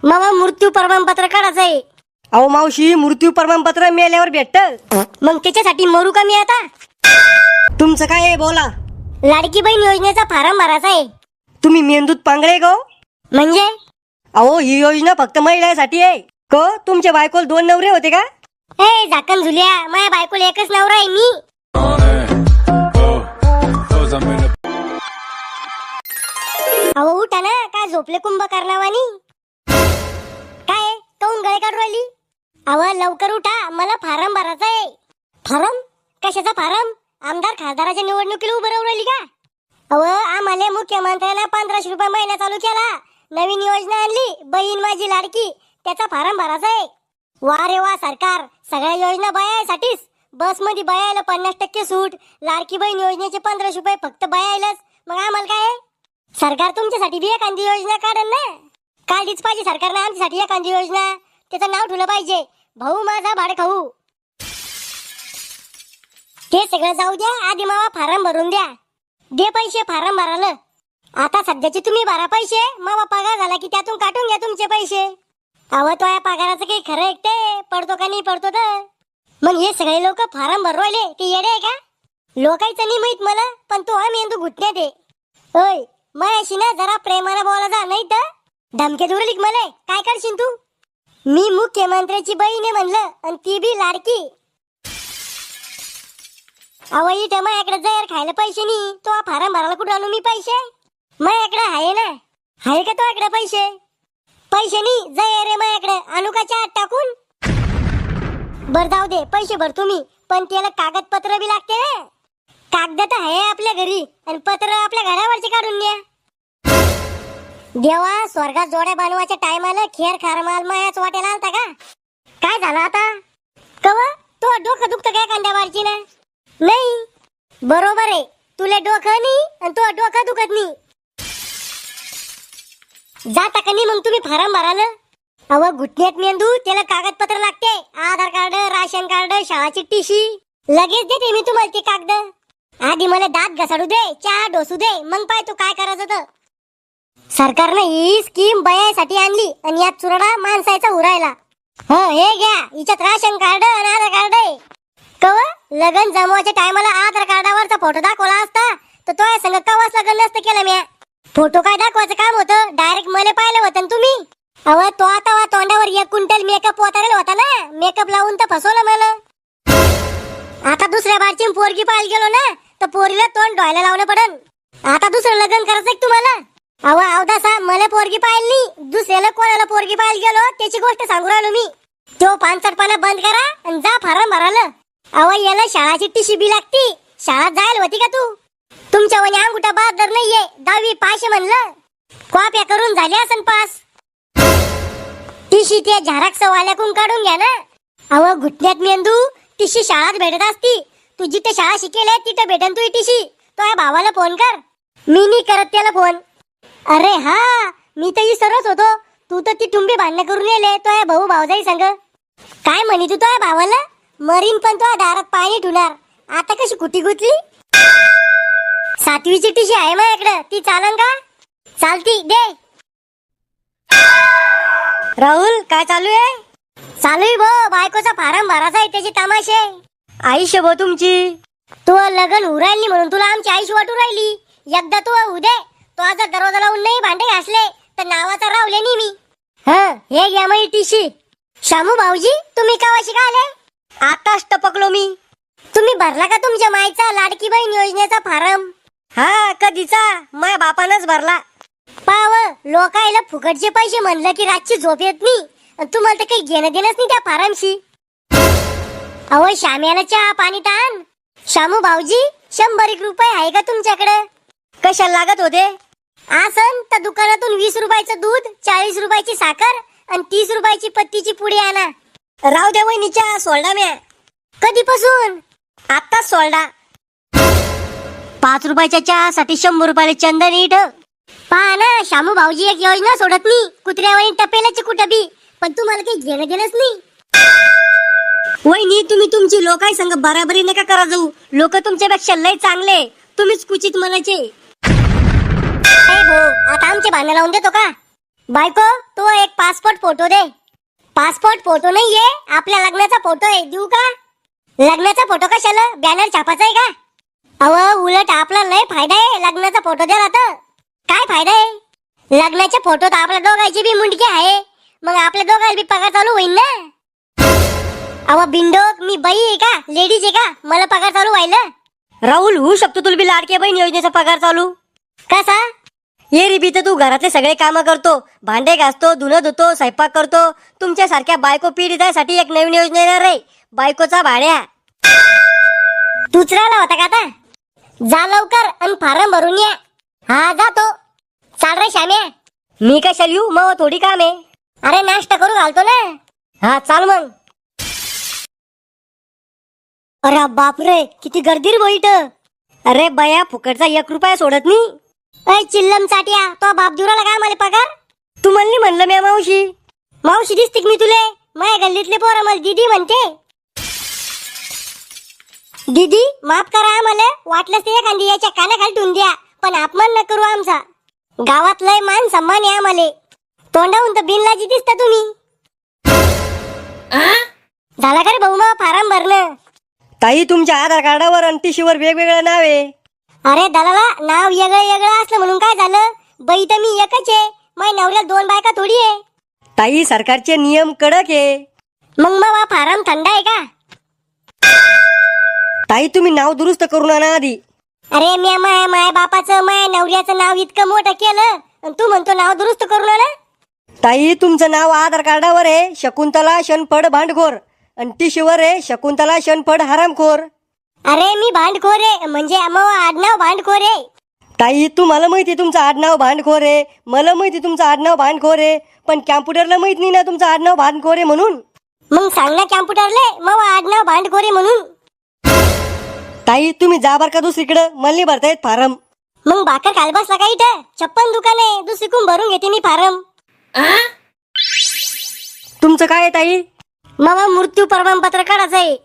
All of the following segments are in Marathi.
मामा मृत्यू प्रमाणपत्र काढायचंय. अहो मावशी, मृत्यू प्रमाणपत्र मेल्यावर भेटत. मग त्याच्यासाठी मरू का मी आता? तुमचं काय आहे बोला. लाडकी बहीण योजनेचा फार्म भरायचा आहे. तुम्ही मेंदूत पांगळे गो. म्हणजे अहो ही योजना फक्त महिलांसाठी आहे. को तुमच्या बायकोला 2 नवरे होते का? हे झाकण झुल्या, माझ्या बायकोला एकच नवरा आहे मी. अहो उठा ना, काय झोपले कुंभकर्णावानी? काय काऊन गळे काढून राहिली? अहो लवकर उठा, मला फार्म भरायचा आहे. फार्म? कशाचा फार्म? आमदार खासदाराच्या निवडणुकीला उभं राहून राहिली का? अहो आम्हाला मुख्यमंत्र्यांना 1500 रुपये महिना चालू केला. नवीन योजना आणली, बहीण माझी लाडकी, त्याचा फार्म भरायचा आहे. वा रे वा सरकार, सगळ्या योजना बायासाठीच. बस मध्ये बायाला 50% सूट, लाडकी बहीण योजनेचे 1500 रुपये फक्त बायालाच. मग आम्हाला काय? सरकार तुमच्यासाठी बी एखादी योजना काढन ना. काढलीच पाहिजे सरकारने आमच्यासाठी एखादी योजना. त्याचं नाव ठेवलं पाहिजे, भाऊ माझा भाड खाऊ. ते सगळं जाऊ द्या, आधी मावा फार्म भरून द्या. दे पैसे फार्म भरायला. आता सध्याचे तुम्ही भरा पैसे, मावा पगार झाला की त्यातून काटून घ्या तुमचे पैसे. अहो तो या पगाराचं काही खरं ऐकते, पडतो का नाही पडतो तर. मग हे सगळे लोक फार्म भरू राहिले, ते येडे आहे का? लोकांचं नाही माहित मला, पण तो हा मेंदू घुटण्यात आहे. ओय मयाशी ना जरा प्रेमानं बोला जा, नाही तर धमके दुरलिक मला. काय करशील तू? मी मुख्यमंत्र्याची बहीण आहे म्हणलं, आणि ती बी लाडकी. अहो इथं माझ्याकडे जर खायला पैसे नाही, तो फार्म भरायला कुठं आणू मी पैसे? माझ्याकडे आहे ना. आहे का तो इकडे पैसे? पैसे नाही जय रे माझ्याकडे, आणू का चहा टाकून? बर जाऊ दे, पैसे भर तुम्ही, पण त्याला कागदपत्र बी लागते ना. कागद तर आहे आपल्या घरी, आणि पत्र आपल्या घरावरचे काढून न्या. देवा, स्वर्गात जोड्या बनवायच्या टायमाला खेर खार माल मायाच वाटेला आलता का? काय झालं आता? कवा तो डोकं दुखतं काय कांद्यावरची ना? नाही बरोबर आहे, तुला डोकं नाही आणि तो डोकं दुखत नाही. जाता का नाही मग तुम्ही फार्म भरायला? अव घुटण्यात मेंदू, त्याला कागदपत्र लागते. आधार कार्ड, राशन कार्ड, शाळाची टीसी. लगेच देते मी तुम्हाला ते कागद. आधी मला दात घसाडू दे, चहा डोसू दे, मग पाय तू काय करायचं तर. सरकारने ही स्कीम बायासाठी आणली, आणि यात चुरडा माणसाचा उरायला. हे घ्या, हिच्यात राशन कार्ड आणि आधार कार्ड आहे. कव लग्न जमवायच्या टायमाला आधार कार्डावरचा फोटो दाखवला असता तर तो संग कवाच लग्न नसतं केलं म्या. फोटो काय दाखवायचं काम होतं, डायरेक्ट मला पाहिलं होतं तुम्ही. अव तो आता तोंडावर 1 क्विंटल मेकअप उतारेल होता ना. मेकअप लावून तर फसवलं मला. आता दुसऱ्या बारची पोरगी पाहायला गेलो ना, तर पोरीला तोंड धुवायला लावणं पडन. आता दुसरं लग्न करायचं तुम्हाला? अव अवदासा, मला पोरगी पाहिली नाही, दुसऱ्याला कोणाला पोरगी पाहायला गेलो त्याची गोष्ट सांगू राहिलो मी. तो पानसटपणा बंद करा आणि जा फार्म भरायला. अव याला शाळाची टीसी बी लागती. शाळात जायला होती का तू? तुमच्या वनी अंगुठा बहादर नाहीये, 10वी पास म्हणलं. कॉप्या करून झाली असन पास. टीसी त्या झेरॉक्स वाल्याकडून काढून घ्या ना. अव घुटण्यात मेंदू, टीसी शाळात भेटत असती. तू जिथे शाळा शिकेले तिथे भेटन तू टीसी. तो या भावाला फोन कर. मी नाही करत त्याला फोन. अरे हा, मी तर विसरत होतो. तू तर ती टुंबी भांडणं करून येले तो या भाऊ भाऊजाई संग. काय म्हणी तू तो या भावाला? मरीन पण तो दारात पाणी ठुणार. आता कशी कुटी गुतली? 7वीची टीसी आहे माझ्याकडे, ती चालन का? चालती, दे. राहुल काय चालू आहे? चालू आहे भो, बायकोचा फार्म भरायचा आहे, त्याची तमाशे. आयुष्य भो तुमची. तू लग्न उरायली म्हणून तुला आमची आयुष्य वाटू राहिली. एकदा तू उदे तो आज दरवाजा लावून नाही भांडे घासले तर नावाचा रावले नाही मी. हे घ्या माझी टीसी. शामू भाऊजी, तुम्ही कावाशी का आले? आताच टपकलो मी. तुम्ही भरला का तुमच्या माईचा लाडकी बहीण योजनेचा फार्म? हा, कधीचा माझ्या बापानच भरला. पाव लोकायला फुकटचे पैसे म्हणलं की रातची झोप येत नाही, आणि तुम्हाला तर काही घेणं देणंच नाही त्या फार्मशी. अहो श्याम्याला चहा पाणी ताण. शामू भाऊजी, 100 रुपये आहे का तुमच्याकडे? कशाला लागत होते? आसन तर दुकानातून 20 रुपयाचं दूध, 40 रुपयाची साखर आणि 30 रुपयाची पत्तीची पुडी आणा. राव द्या वहिनीच्या, सोडला म्या. कधीपासून? आताच सोडला. 5 रुपयाच्या चहासाठी 100 रुपयाला चंदन इट. पहा ना, शामू भाऊजी एक योजना सोडत नाही. कुत्र्यावानी टपेलाची कुठं बी, पण तुम्हाला काही घेणं देणंच नाही. वहिनी, तुम्ही तुमची लोकाय संग बराबरी नका करा जाऊ. लोक तुमच्यापेक्षा लय चांगले, तुम्हीच कुचित म्हणायचे. भाऊ, आता आमचे भांडण लावून देतो का? बायको तो एक पासपोर्ट फोटो दे. पासपोर्ट फोटो नाहीये, आपल्या लग्नाचा फोटो आहे. देऊ का? लग्नाचा फोटो कशाला? बॅनर छापायचा आहे का? अव उलट आपला लय फायदा आहे लग्नाचा फोटो द्याला तर. काय फायदा आहे? लग्नाच्या फोटोत आपल्या दोघांची बी मुंडकी आहे. मग आपल्या दोघांना बी पगार चालू होईल ना. अव बिंडोक, मी बाई आहे का लेडीज आहे का मला पगार चालू व्हायला? राहुल, होऊ शकतो तुला बी लाडक्या बहीण योजनेचा पगार चालू. कसा? ये रे बी तर तू घरातले सगळे काम करतो, भांडे घासतो, धुणं धुतो, स्वयंपाक करतो. तुमच्या सारख्या बायको पीडितासाठी एक नवीन योजना येणार आहे, बायकोचा भाड्या. तूच राहिला होता का आता? जा लवकर आणि फारम भरून या. हा जातो. चाल रे श्याम्या. मी कशाला येऊ, मग थोडी काम आहे. अरे नाश्ता करू घालतो ना. हा चाल मग. अरे बापरे, किती गर्दी रे बैठ. अरे बया, फुकटचा 1 रुपया सोडत नाही. अय चिल्लम चाट्या, तो बाप दुराला काय मला पगार? तू म्हणली म्हणलं मी मावशी. मावशी दिसते का मी तुले? माझ्या गल्लीतले पोरं मला दीदी म्हणते. दीदी माफ करा आम्हाला, वाटलंच ते एखादी याच्या कानाखाली ठेवून द्या, पण अपमान न करू आमचा. गावात लय मान सन्मान आहे आम्हाला. तोंडाहून तर बिनलाजी दिसता तुम्ही. झाला का रे भाऊ मग फारम भरणं? ताई, तुमच्या आधार कार्डावर आणि टीशीवर वेगवेगळं नाव आहे. अरे दलाला, नाव वेगळं वेगळं असलं म्हणून काय झालं? बाई तर मी एकच आहे, माझ्या नवऱ्याला 2 बायका थोडी आहे. ताई, सरकारचे नियम कडक आहे. मग मग फारम थंड आहे का? ताई, तुम्ही नाव दुरुस्त करून आणा आधी. अरे मी माय बापाचं माय नवऱ्याचं नाव इतकं मोठं केलं आणि तू म्हणतो नाव दुरुस्त करू ना? ताई, तुमचं नाव आधार कार्डावर आहे शकुंतला शनफड भांडखोर आणि टीशीवर आहे शकुंतला शनफड हरामखोर. अरे मी भांडखोर आहे म्हणजे मग आडनाव भांडखोर आहे. ताई, तुम्हाला माहिती तुमचं आडनाव भांडखोर आहे, मला माहिती तुमचं आडनाव भांडखोर आहे, पण कॅम्प्युटरला माहित नाही ना तुमचं आडनाव भांडखोर आहे म्हणून. मग सांग ना कॅम्प्युटरले मग आडनाव भांडखोर आहे म्हणून. ताई, तुम्ही जा बर का दुसरीकडं, मला नाही भरतायत फारम. मग भाकर खाल बसला का इथं? 56 दुकान आहे, दुसरीकडून भरून घेते मी फारम. तुमचं काय आहे ताई? मग मृत्यू प्रमाणपत्र काढायचं आहे.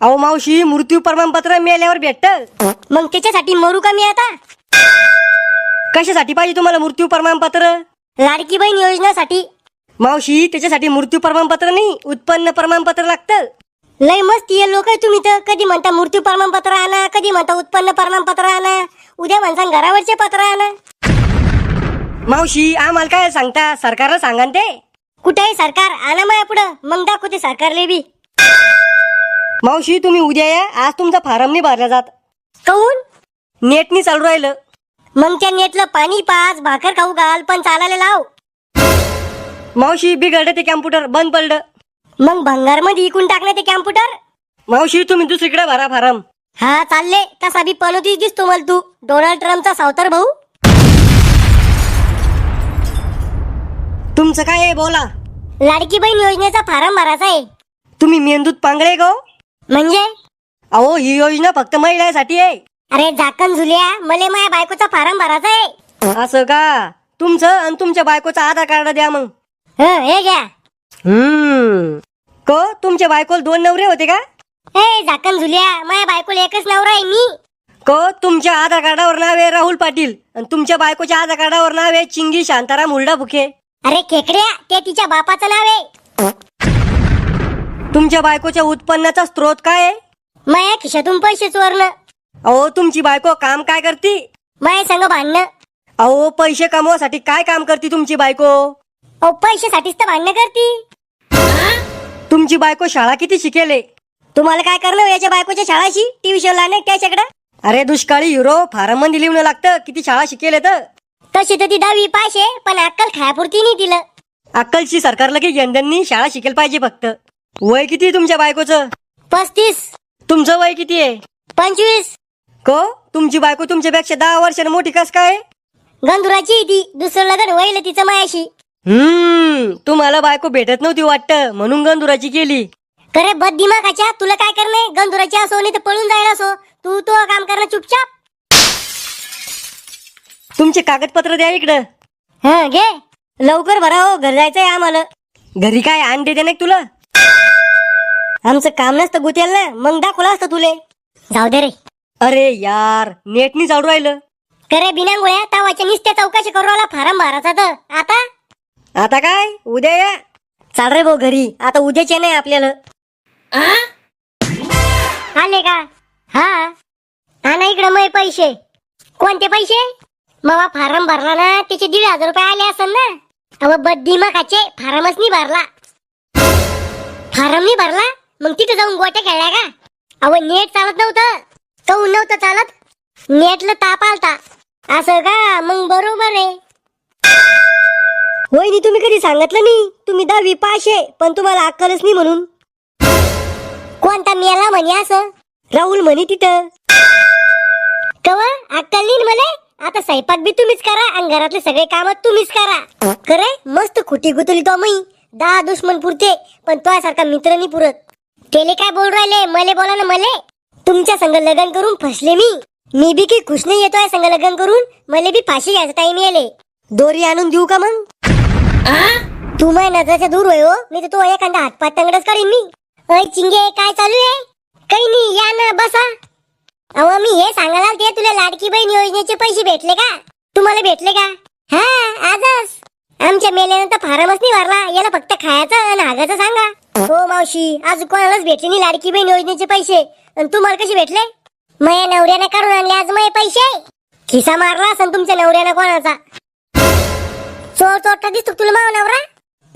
अहो मावशी, मृत्यू प्रमाणपत्र मिळाल्यावर भेटत. मग त्याच्यासाठी मरू का मी आता? कशासाठी पाहिजे तुम्हाला मृत्यू प्रमाणपत्र? लाडकी बहीण योजनेसाठी. मावशी, त्याच्यासाठी मृत्यू प्रमाणपत्र नाही, उत्पन्न प्रमाणपत्र लागतं. लय मस्ती आहे लोक तुम्ही तर. कधी म्हणता मृत्यू प्रमाणपत्र आणा, कधी म्हणता उत्पन्न प्रमाणपत्र आणा, उद्या म्हणता घरावरचे पत्र आणा. मावशी, आम्हाला काय सांगता, सरकारला सांगा ना ते. कुठेही सरकार आणा माया पुढं, मग दाखवते सरकारले बी. मावशी, तुम्ही उद्या या, आज तुमचा फारम नाही भरला जात. काऊन? नेट नाही चालू राहिलं. मग त्या नेटलं पाणी पाच, भाकर खाऊ घाल, पण चालायला लाव. मावशी, बिघडलं ते कॅम्प्युटर, बंद पडलं. मग भंगार मध्ये इकून टाकलं ते कॅम्प्युटर. मावशी, तुम्ही दुसरीकडे भरा फारम. हा चालले, तसा बी पनोतीच दिसतो मला तू, डोनाल्ड ट्रम्पचा सावतर भाऊ. तुमचं काय आहे बोला. लाडकी बहीण योजनेचा फारम भरायचा आहे. तुम्ही मेंदूत पांगळे गो. म्हणजे? अहो, ही योजना फक्त महिलांसाठी आहे. अरे झाकण झुल्या, मले माझ्या बायकोचा फारम भरायचा आहे. असं का? तुमचं आणि तुमच्या बायकोचा आधार कार्ड द्या मग. हे घ्या. को तुमच्या बायकोला 2 नवरे होते का? हे झाकण झुल्या, माझ्या बायकोला एकच नवरा आहे मी. को तुमच्या आधार कार्डावर नाव आहे राहुल पाटील आणि तुमच्या बायकोच्या आधार कार्डावर नाव आहे चिंगी शांताराम हुलडा फुके. अरे खेकड्या, ते तिच्या बापाचं नाव आहे. तुमच्या बायकोच्या उत्पन्नाचा स्रोत काय आहे? माझ्या खिशातून पैसे चोरणं. अहो, तुमची बायको काम काय करते? माझ्या संग भांडणं. अहो, पैसे कमवासाठी काय काम करते तुमची बायको? अहो, पैशासाठीच तर भांडणं करती. तुमची बायको शाळा किती शिकेले? तुम्हाला काय करणं याच्या बायकोच्या शाळाशी? ट्युशन लावणं त्याच्याकडं. अरे दुष्काळी हिरो, फारम मध्ये लिहून लागतं किती शाळा शिकेले तर. तशी तर ती 10वी पास आहे, पण अक्कल खायापुरती नाही दिलं. अक्कलची सरकारला की यंदांनी शाळा शिकेल पाहिजे फक्त. वय किती तुमच्या बायकोचं? 35. तुमचं वय किती आहे? 25. को तुमची बायको तुमच्यापेक्षा 10 वर्षांनी मोठी कस काय? गंधुराची ती, दुसरं लग्न व्हायला तिचं मायाशी. तुम्हाला बायको भेटत नव्हती वाटतं म्हणून गंधुराची केली. करे बद दिमागाच्या, तुला काय करणे? गंधुराची असो नाही तर पळून जायला असो, तू तो काम करणं चुपचाप. तुमचे कागदपत्र द्या इकडं. घे लवकर भरा हो, घर जायचंय आम्हाला. घरी काय अंडे दे नाही तुला? आमचं काम नसतं गुतेल ना, मग दाखवलं असतं तुले. जाऊ दे रे. अरे यार, नेट नाही चालू राहिलं. करे बिनांगोळ्या तावाच्या निस्त्या चौकाशी करू आला फारम भरायचा तर आता. आता काय उद्या या. चाल रे भाऊ घरी, आता उद्याचे नाही आपल्याला. आले का? हा ना इकडं मग पैसे. कोणते पैसे? मग फार्म भरला ना त्याचे 1,500 रुपये आले असेल ना. अव बद्दी मखाचे फार्मच नाही भरला. फार्म नाही भरला मग तिथे जाऊन गोट्या खेळल्या का? अव नेट चालत नव्हतं. काऊन नव्हतं चालत? नेटला ताप आलता. असं का? मग बरोबर आहे. होय नी तुम्ही कधी सांगितलं नाही. तुम्ही 10वी पास आहे पण तुम्हाला अक्कलच नाही म्हणून. कोणता मेला म्हणे असं? राहुल म्हणे तिथं. कवा अक्कल नाही मला. आता स्वयंपाक बी तुम्हीच करा आणि घरातले सगळे काम तुम्हीच करा. करे मस्त खुटी गुतली तो मी. 10 दुश्मन पुरते पण तो सारखा मित्र नाही पुरत. तेले काय बोल राहिले? मले बोला ना मले. तुमच्या संग लग्न करून फसले मी बी की खुश नाही येतोय संग लग्न करून. मले बी फाशी घ्यायचा टाइम येले. दोरी आणून देऊ का मग? तू माझ्या नजरेच्या दूर होय हो. मी तर तो एखादा हातपात तंगडच करीन मी. अय चिंगे काय चालू आहे? काही नाही या ना बसा. अहो मी हे सांगायला ते तुला लाडकी बहीण योजनेचे पैसे भेटले का? तुम्हाला भेटले का? हा आजच. आमच्या मेल्यानं तर फारमच नाही भरला. याला फक्त खायचं आणि हागायचं सांगा. हो मावशी आज कोणालाच भेटले नाही लाडकी बहीण योजनेचे पैसे. आणि तुम्हाला कसे भेटले? माझ्या नवऱ्याने काढून आणले आज माझे पैसे. खिसा मारला असं तुमच्या नवऱ्यानं कोणाचा. चोर चोरटा दिसतो तुला माव नवरा.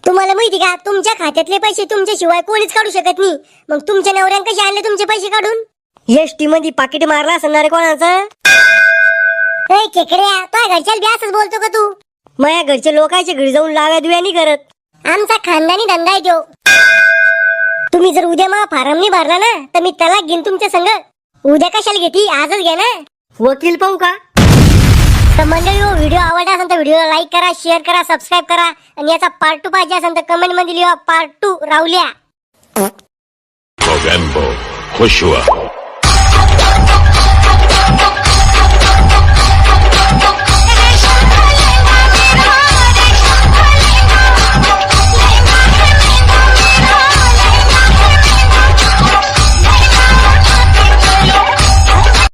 तुम्हाला माहिती का तुमच्या खात्यातले पैसे तुमच्या शिवाय कोणीच काढू शकत नाही. मग तुमच्या नवऱ्यानं कसे आणले तुमचे पैसे काढून? एसटी मध्ये पाकिट मारला असणार कोणाचं. ए खेकड्या तो घरच्या बी असंच बोलतो का तू? माझ्या घरचे लोकांच्या घरी जाऊन लाव्या दुव्या नाही करत. आमचा खानदानी धंदा आहे तो. तुम्ही जर उद्या मग फार्म नाही भरला ना तर मी तलाक घेईन तुमच्या संग. उद्या कशाला घेती? आजच घे ना. वकील पाहू का? तर मंडळी व्हिडिओ आवडला असेल तर व्हिडिओला लाईक करा, शेअर करा, सबस्क्राईब करा आणि याचा पार्ट 2 पाहिजे असेल तर कमेंट मध्ये लिहा पार्ट 2 राहुल्या. Movember, Joshua.